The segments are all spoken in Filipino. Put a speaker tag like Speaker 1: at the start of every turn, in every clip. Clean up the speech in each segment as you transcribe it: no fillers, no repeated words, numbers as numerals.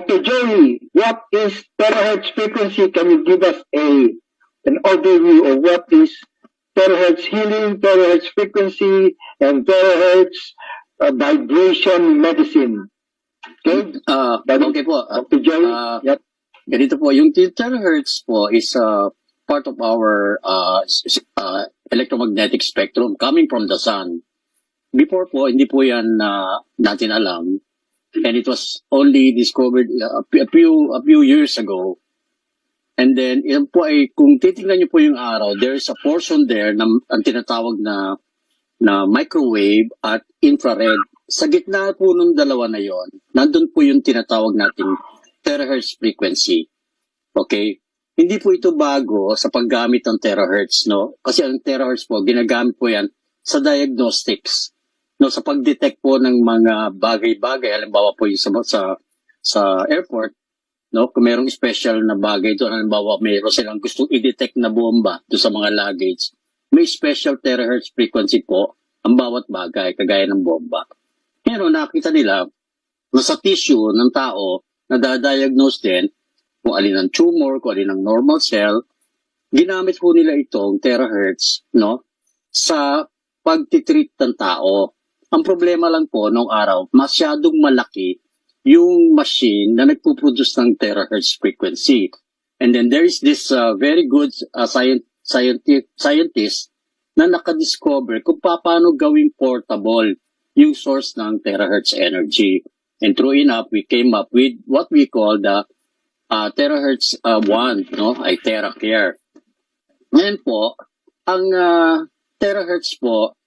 Speaker 1: Dr. Joey, what is terahertz frequency? Can you give us an overview of what is terahertz healing, terahertz frequency, and terahertz vibration medicine? Okay?
Speaker 2: Okay po.
Speaker 1: Dr. Joey? Yep.
Speaker 2: Ganito po, yung terahertz po is part of our electromagnetic spectrum coming from the sun. Before po, hindi po yan natin alam. And it was only discovered a few years ago. And then, yan po ay, kung titingnan niyo po yung araw, there is a portion there na ang tinatawag na microwave at infrared. Sa gitna po nung dalawa na yon, nandun po yung tinatawag nating terahertz frequency. Okay? Hindi po ito bago sa paggamit ng terahertz, no? Kasi ang terahertz po, ginagamit po yan sa diagnostics. No, sa pag-detect po ng mga bagay-bagay, halimbawa po yung sa airport, no, kung mayroong special na bagay doon, halimbawa mayroon silang gustong i-detect na bomba doon sa mga luggage, may special terahertz frequency po ang bawat bagay, kagaya ng bomba. Pero nakita nila na sa tissue ng tao, nadadiagnose din kung alin ang tumor, kung alin ang normal cell, ginamit po nila itong terahertz, no, sa pagtitreat ng tao. Ang problema lang po nung araw, masyadong malaki yung machine na nagpo-produce ng terahertz frequency. And then there is this very good scientist na nakadiscover kung paano gawing portable yung source ng terahertz energy. And true enough, we came up with what we call the terahertz wand, no? Ay TeraCare. Ngayon po, ang terahertz po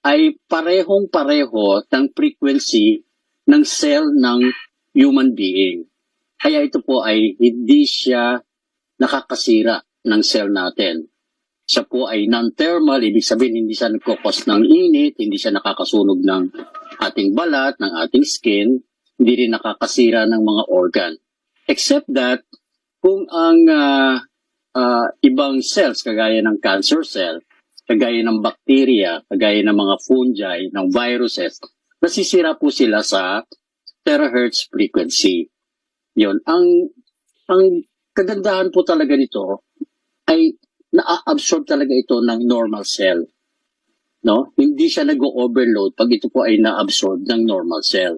Speaker 2: ay parehong-pareho ng frequency ng cell ng human being. Kaya ito po ay hindi siya nakakasira ng cell natin. Siya po ay non-thermal, ibig sabihin hindi siya nagkukos ng init, hindi siya nakakasunog ng ating balat, ng ating skin, hindi rin nakakasira ng mga organ. Except that, kung ang ibang cells, kagaya ng cancer cell, kagaya ng bacteria, kagaya ng mga fungi, ng viruses, nasisira po sila sa terahertz frequency. Yun. Ang kagandahan po talaga nito ay na-absorb talaga ito ng normal cell. No? Hindi siya nag-overload pag ito po ay na-absorb ng normal cell.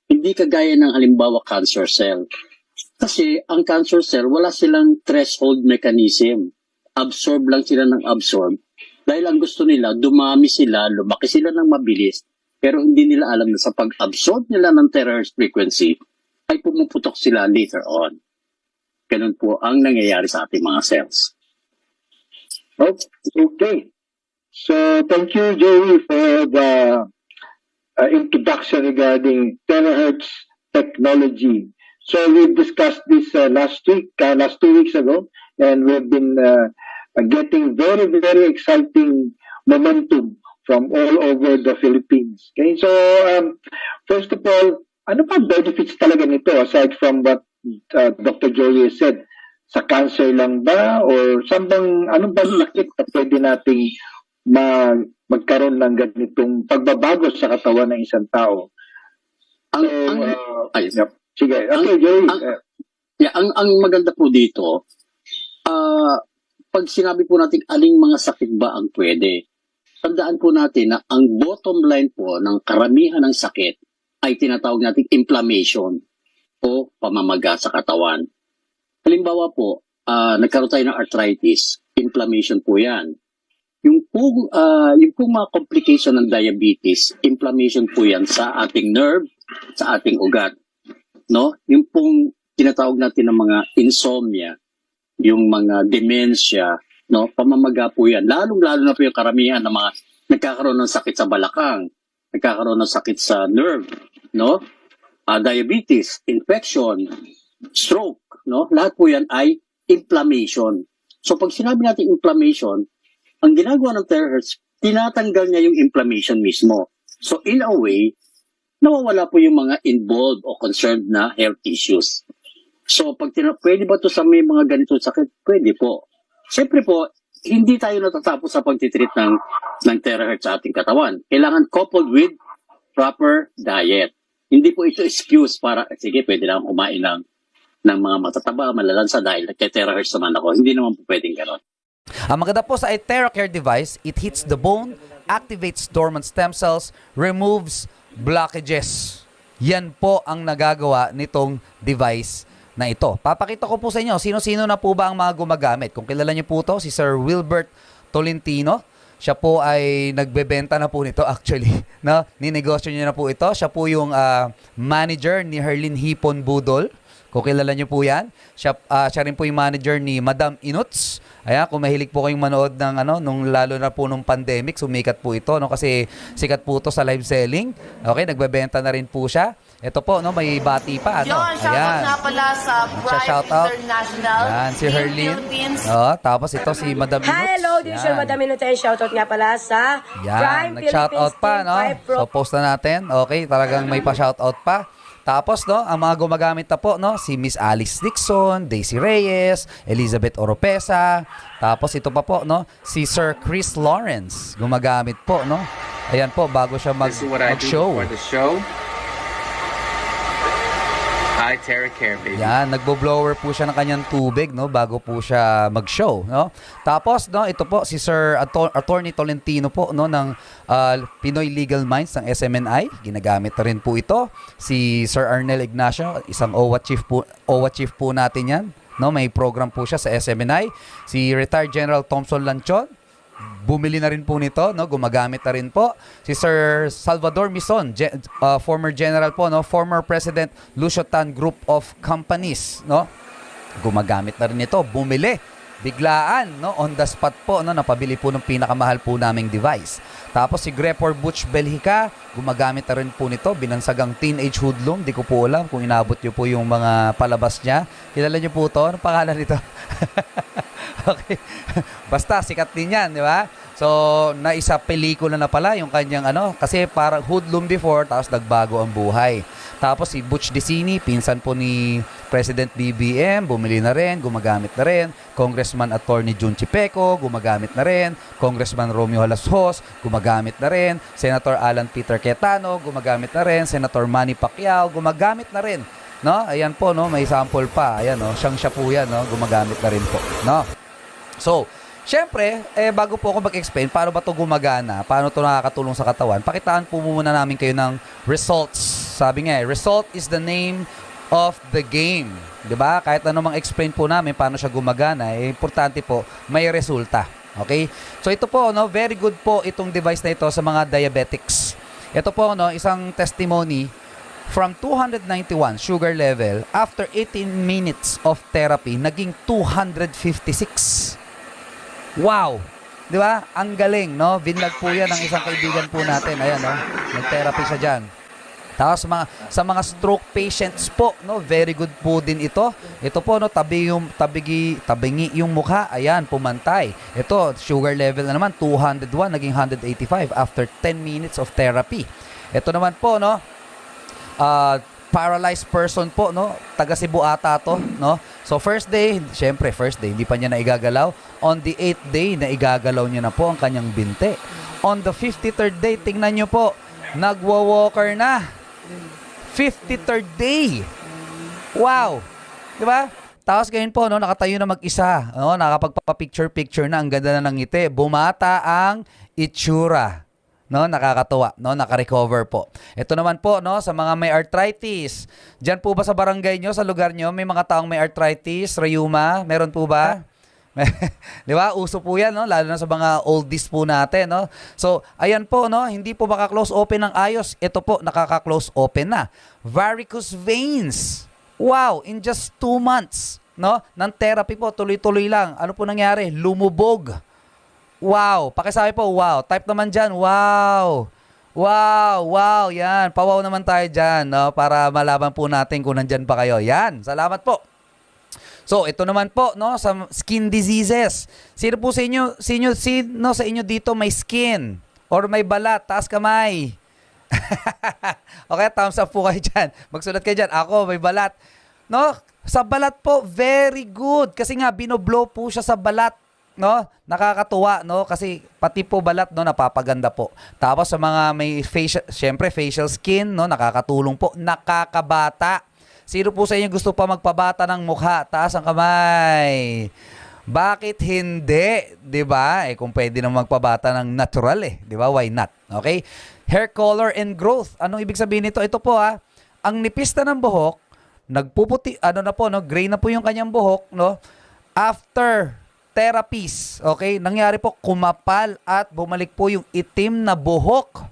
Speaker 2: Hindi kagaya ng halimbawa cancer cell. Kasi ang cancer cell, wala silang threshold mechanism. Absorb lang sila ng absorb. Dahil ang gusto nila, dumami sila, lumaki sila ng mabilis, pero hindi nila alam na sa pag-absorb nila ng terahertz frequency, ay pumuputok sila later on. Ganun po ang nangyayari sa ating mga cells.
Speaker 1: Okay. So, thank you, Joey, for the introduction regarding terahertz technology. So, we discussed this last 2 weeks ago, and we've been getting very, very exciting momentum from all over the Philippines. Okay, so first of all, ano pa benefits talaga nito aside from what Dr. Joey said? Sa cancer lang ba? Or ano ba sakit na pwede nating magkaroon ng ganitong pagbabago sa katawan ng isang tao? Sige, okay, Joey.
Speaker 2: Ang maganda po dito, pag sinabi po natin aling mga sakit ba ang pwede, tandaan po natin na ang bottom line po ng karamihan ng sakit ay tinatawag natin inflammation o pamamaga sa katawan. Halimbawa po, nagkaroon tayo ng arthritis, inflammation po yan. Yung pong mga complication ng diabetes, inflammation po yan sa ating nerve, sa ating ugat. No? Yung pong tinatawag natin ng mga insomnia, yung mga dementia, no, pamamaga po yan. Lalong-lalo na po yung karamihan ng mga nagkakaroon ng sakit sa balakang, nagkakaroon ng sakit sa nerve, no, diabetes, infection, stroke, no, lahat po yan ay inflammation. So pag sinabi natin inflammation, ang ginagawa ng terahertz, tinatanggal niya yung inflammation mismo. So in a way, nawawala po yung mga involved o concerned na health issues. So, pwede ba ito sa may mga ganitong sakit? Pwede po. Siyempre po, hindi tayo natatapos sa pagtitreat ng terahertz sa ating katawan. Kailangan coupled with proper diet. Hindi po ito excuse para, sige, pwede lang kumain ng ng mga matataba, malalansa dahil nagte-terahertz naman ako. Hindi naman po pwedeng gano'n.
Speaker 3: Ang maganda po sa TerraCare device, it hits the bone, activates dormant stem cells, removes blockages. Yan po ang nagagawa nitong device na ito. Papakita ko po sa inyo, sino-sino na po ba ang mga gumagamit. Kung kilala niyo po to, si Sir Wilbert Tolentino. Siya po ay nagbebenta na po nito actually. No? Ninegosyo niya na po ito. Siya po yung manager ni Herlin Hipon Budol. Kung kilala niyo po yan. Siya rin po yung manager ni Madam Inuts. Ayan, kung mahilig po kayong manood ng lalo na po nung pandemic, sumikat po ito, no? Kasi sikat po ito sa live selling. Okay, nagbebenta na rin po siya. Ito po, no, may bati pa, ano.
Speaker 4: Yon, shoutout nga pala sa Prime International.
Speaker 3: Yan, si
Speaker 4: Team
Speaker 3: Herlin.
Speaker 4: Philippines.
Speaker 3: Oh, tapos ito si Madam Inuts.
Speaker 5: Hello, this is Madam Inuts. Shoutout nga pala sa
Speaker 3: Yan,
Speaker 5: Prime
Speaker 3: nag-shoutout
Speaker 5: Philippines
Speaker 3: pa,
Speaker 5: Team
Speaker 3: no?
Speaker 5: 5 Pro.
Speaker 3: So, post na natin. Okay, talagang may pa-shoutout pa. Tapos, no, ang mga gumagamit na po, no, si Miss Alice Dixon, Daisy Reyes, Elizabeth Oropesa. Tapos, ito pa po, no, si Sir Chris Lawrence, gumagamit po, no. Ayan po, bago siya
Speaker 6: This is what I do
Speaker 3: mag-show.
Speaker 6: for the show. I TerraCare, baby.
Speaker 3: Yan, nagbo-blower po siya ng kanyang tubig, no, bago po siya mag-show, no. Tapos, no, ito po si Sir Attorney Tolentino po, no, ng Pinoy Legal Minds ng SMNI. Ginagamit na rin po ito. Si Sir Arnel Ignacio, isang OWA chief po natin 'yan, no. May program po siya sa SMNI. Si Retired General Thompson Lanchon, bumili na rin po nito, no, gumagamit na rin po. Si Sir Salvador Mison, former general po, no, former President Lucio Tan Group of Companies, no, gumagamit na rin ito, bumili. Biglaan, no, on the spot po, no, napabili po ng pinakamahal po naming device. Tapos si Grepor Butch Belhica, gumagamit na rin po nito, binansagang teenage hoodlum, di ko po alam kung inabot nyo po yung mga palabas niya. Kilala nyo po ito? Anong pangalan nito? Okay. Basta, sikat din yan, di ba? So, naisa pelikula na pala yung kanyang kasi parang hoodlum before, tapos nagbago ang buhay. Tapos si Butch Dicini, pinsan po ni President BBM, bumili na rin, gumagamit na rin. Congressman Attorney Jun Chipeco, gumagamit na rin. Congressman Romeo Halasos, gumagamit na rin. Senator Alan Peter Cayetano, gumagamit na rin. Senator Manny Pacquiao, gumagamit na rin. No? Ayan po, no, may sample pa. Ayan, no, siya po yan, no, gumagamit na rin po, no. So, syempre, bago po ako mag-explain paano ba ito gumagana, paano ito nakakatulong sa katawan, pakitaan po muna namin kayo ng results. Sabi nga, result is the name of the game. Diba? Kahit ano mang explain po namin paano siya gumagana, importante po, may resulta. Okay? So, ito po, no, very good po itong device na ito sa mga diabetics. Ito po, no, isang testimony from 291 sugar level, after 18 minutes of therapy, naging 256. Wow! Di ba? Ang galing, no? Binlag po yan ng isang kaibigan po natin. Ayan, no? Nag-therapy siya dyan. Tapos sa mga stroke patients po, no? Very good po din ito. Ito po, no? Tabingi yung mukha. Ayan, pumantay. Ito, sugar level na naman, 201, naging 185 after 10 minutes of therapy. Ito naman po, no? Paralyzed person po, no? Taga Cebu ata to, no? So first day, syempre first day, hindi pa niya naigagalaw. On the 8th day, naigagalaw niya na po ang kanyang binte. On the 53rd day, tingnan niyo po, nagwa-walker na. 53rd day. Wow. 'Di ba? Tapos ganyan po, no, nakatayo na mag-isa, no? Nakapagpapa-picture na, ang ganda na ng ngiti. Bumata ang itsura. No, nakakatuwa, no, naka-recover po. Ito naman po, no, sa mga may arthritis. Diyan po ba sa barangay nyo, sa lugar nyo, may mga taong may arthritis, rheuma, meron po ba? Di ba? Uso po yan, no? Lalo na sa mga oldies po natin, no? So, ayan po, no? Hindi po maka-close open ng ayos. Ito po, nakaka-close open na. Varicose veins. Wow, in just 2 months, no? Ng therapy po, tuloy-tuloy lang. Ano po nangyari? Lumubog. Wow. Pakisabi po, wow. Type naman dyan, wow. Wow, wow, yan. Pawaw naman tayo dyan, no? Para malaman po natin kung nandyan pa kayo. Yan, salamat po. So, ito naman po, no, sa skin diseases. Sino po sa inyo, sino sa inyo dito may skin or may balat, taas kamay? Okay, thumbs up po kayo dyan. Magsulat kayo dyan. Ako, may balat. No, sa balat po, very good. Kasi nga, binoblow po siya sa balat. No, nakakatuwa, no, kasi pati po balat, no, napapaganda po. Tapos sa mga may facial, syempre facial skin, no, nakakatulong po, nakakabata. Sino po sa inyo gusto pa magpabata ng mukha? Taas ang kamay. Bakit hindi? 'Di ba? Kung pwede nang magpabata ng natural 'di ba? Why not? Okay? Hair color and growth. Anong ibig sabihin nito? Ito po ang nipis na ng buhok, nagpuputi, gray na po yung kanyang buhok, no? After therapies, okay? Nangyari po, kumapal at bumalik po yung itim na buhok.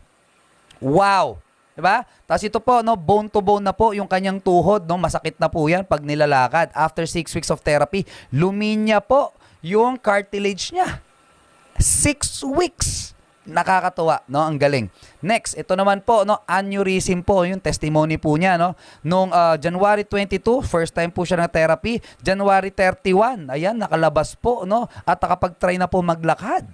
Speaker 3: Wow! Diba? Tapos ito po, bone to bone na po yung kanyang tuhod, masakit na po yan pag nilalakad. After 6 weeks of therapy, luminya po yung cartilage niya. 6 weeks! Nakakatuwa, ang galing. Next, ito naman po, aneurysm po, yung testimony po niya, Nung January 22, first time po siya ng therapy. January 31, ayan, nakalabas po, At nakapag-try na po maglakad.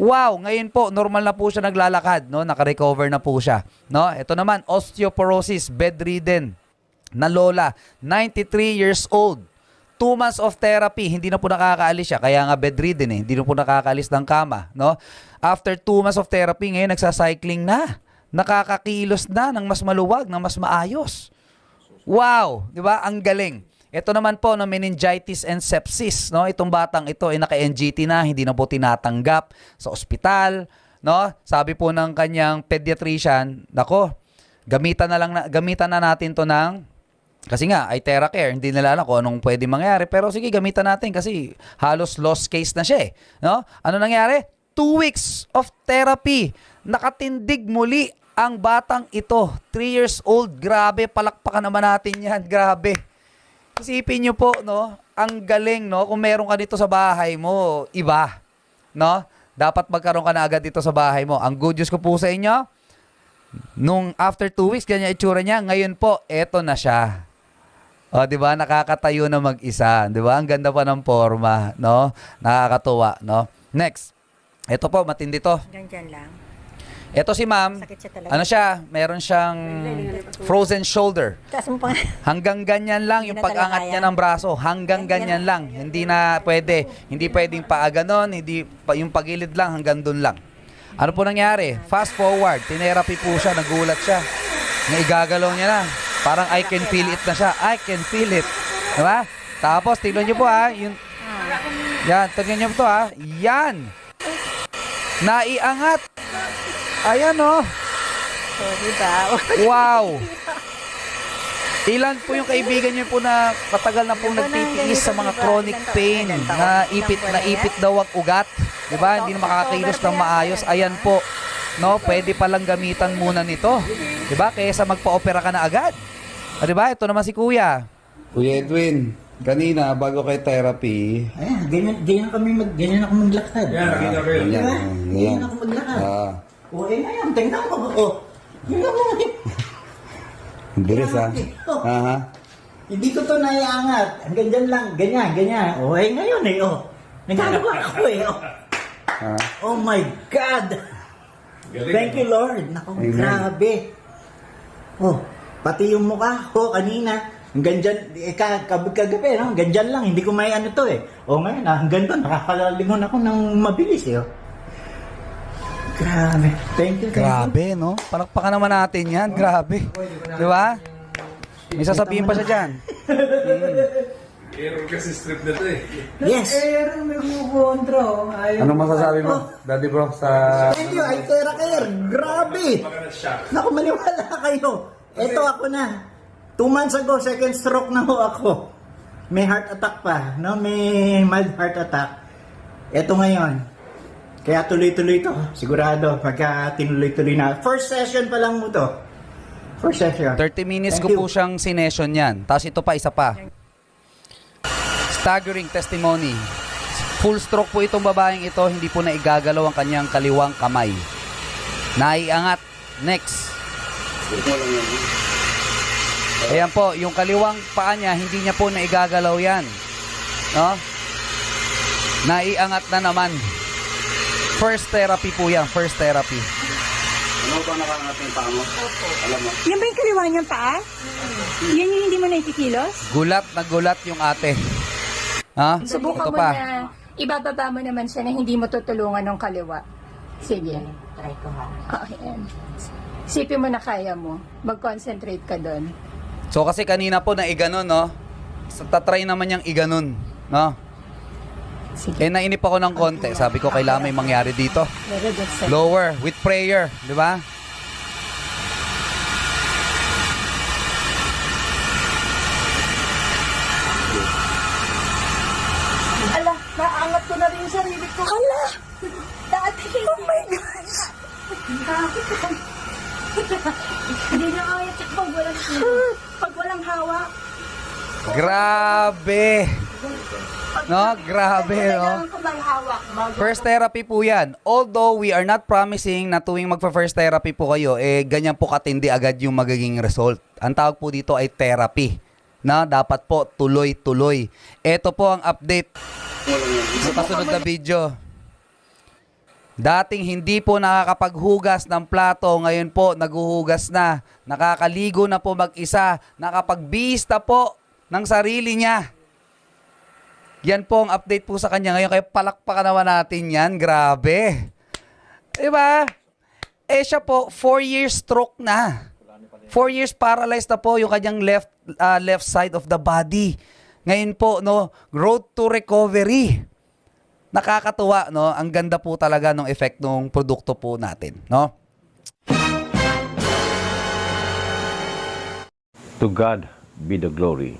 Speaker 3: Wow, ngayon po, normal na po siya naglalakad, Naka-recover na po siya, Ito naman, osteoporosis, bedridden na lola, 93 years old. 2 months of therapy, hindi na po nakakaalis siya. Kaya nga bedridden hindi na po nakakaalis ng kama, After 2 months of therapy, ngayon nagsa-cycling na. Nakakakilos na ng mas maluwag, ng mas maayos. Wow, 'di ba? Ang galing. Ito naman po meningitis and sepsis, Itong batang ito ay naka-NGT na, hindi na po tinatanggap sa ospital, Sabi po ng kanyang pediatrician, nako, gamitan na natin 'to ng kasi nga, ay TheraCare, hindi nila alam kung anong pwede mangyari. Pero sige, gamitan natin kasi halos lost case na siya Ano nangyari? 2 weeks of therapy. Nakatindig muli ang batang ito. 3 years old. Grabe, palakpakan naman natin yan. Grabe. Isipin nyo po, ang galing, kung meron ka dito sa bahay mo, iba. Dapat magkaroon ka na agad dito sa bahay mo. Ang good news ko po sa inyo, nung after 2 weeks, ganyan itsura niya. Ngayon po, eto na siya. O, di ba? Nakakatayo na mag-isa. Di ba? Ang ganda pa ng forma, Nakakatuwa, Next. Ito po, matindi to.
Speaker 7: Ganyan lang.
Speaker 3: Ito si ma'am.
Speaker 7: Sakit siya talaga.
Speaker 3: Ano siya? Meron siyang frozen shoulder.
Speaker 7: Taas mo pa.
Speaker 3: Hanggang ganyan lang yung
Speaker 7: Hindi na
Speaker 3: pag-angat
Speaker 7: talaga
Speaker 3: niya
Speaker 7: kaya.
Speaker 3: ng braso. Hanggang ganyan lang. Hindi na pwede. Hindi pwedeng paaganon. Yung pagilid lang, hanggang dun lang. Ano po nangyari? Fast forward. Tinerapy po siya. Nagulat siya. Naigagalaw niya na. Parang I can feel it na siya. I can feel it. Diba? Tapos, tignan niyo po Yan, tignan niyo po to Yan. Naiangat. Ayan
Speaker 7: Sorry ba?
Speaker 3: Wow. Ilan po yung kaibigan niyo po na matagal na pong nagtitiis sa mga chronic pain, na ipit daw ang ugat, 'di ba? Hindi na makakakilos ng maayos. Ayan po. Pwede palang gamitan muna nito. 'Di ba? Kaysa magpa-opera ka na agad. 'Di ba? Ito naman si Kuya.
Speaker 8: Kuya Edwin, kanina bago kay therapy,
Speaker 9: Ayan, ganyan ako maglakad. Ganyan ako maglakad. Ngayon, tingnan mo. Tingnan mo.
Speaker 8: Bilis
Speaker 9: Hindi ko to naiangat. Hanggang dyan lang, ganyan. Ngayon nagagawa ako Oh my God! Thank you, Lord. Naku, grabe. Pati yung mukha ko kanina, hanggang dyan, kagabi, hanggang dyan lang, hindi ko may ano to ngayon, hanggang doon, nakakalalingon ako ng mabilis Grabe. Thank you.
Speaker 3: Grabe, Palakpakan naman natin yan. Grabe. Di ba? May sasabihin pa siya dyan.
Speaker 6: Error kasi strip na to
Speaker 9: Yes.
Speaker 8: Ano masasabi mo, Daddy Bro, sa...
Speaker 9: Thank you, ay TheraCare. Grabe. Naku, maniwala kayo. Ito ako na. 2 months ago, second stroke na ako. May heart attack pa, May mild heart attack. Ito ngayon. Kaya tuloy-tuloy to. Sigurado, pagka tinuloy-tuloy na. First session pa lang mo to. First session.
Speaker 3: 30 minutes
Speaker 9: Thank
Speaker 3: ko po
Speaker 9: you.
Speaker 3: siyang sinession yan. Tapos ito pa, isa pa. Staggering testimony. Full stroke po itong babaeng ito. Hindi po naigagalaw ang kanyang kaliwang kamay. Naiangat. Next. Ayan po, yung kaliwang paa niya, hindi niya po naigagalaw yan. Naiangat na naman. First therapy po yan, first therapy.
Speaker 8: Ano ba nakaangat yung paa mo? Alam mo?
Speaker 7: Yan ba yung kaliwa niyang paa? Yan yung hindi mo nakikilos?
Speaker 3: Gulat na gulat yung ate.
Speaker 10: Subukan
Speaker 3: Ito
Speaker 10: mo
Speaker 3: pa.
Speaker 10: na, ibababa mo naman siya na hindi mo tutulungan ng kaliwa. Sige.
Speaker 7: Try ko nga.
Speaker 10: Ayan. Isipin mo na kaya mo. Mag-concentrate ka doon.
Speaker 3: So kasi kanina po na iganon, no? Tatry naman niyang iganon, no? Eh nainip ako ng konti. Sabi ko kailangan may mangyari dito. Lower with prayer, di ba?
Speaker 7: Ala, naangat ko na rin yung sarili ko. Ala! Dati. Oh my gosh! Hindi na kaya pag walang hawak.
Speaker 3: Grabe! No, grabe, no? First therapy po yan. Although we are not promising na tuwing magpa-first therapy po kayo, ganyan po katindi agad yung magiging result. Ang tawag po dito ay therapy. Na dapat po tuloy-tuloy. Ito po ang update sa kasunod na video. Dating hindi po nakakapaghugas ng plato, ngayon po naghuhugas na. Nakakaligo na po mag-isa. Nakapagbista po ng sarili niya. Yan po ang update po sa kanya ngayon. Kaya palakpakan naman natin yan. Grabe. Diba? Siya po, 4 years stroke na. 4 years paralyzed na po yung kanyang left side of the body. Ngayon po, no, road to recovery. Nakakatuwa, no? Ang ganda po talaga ng effect ng produkto po natin, no?
Speaker 11: To God be the glory.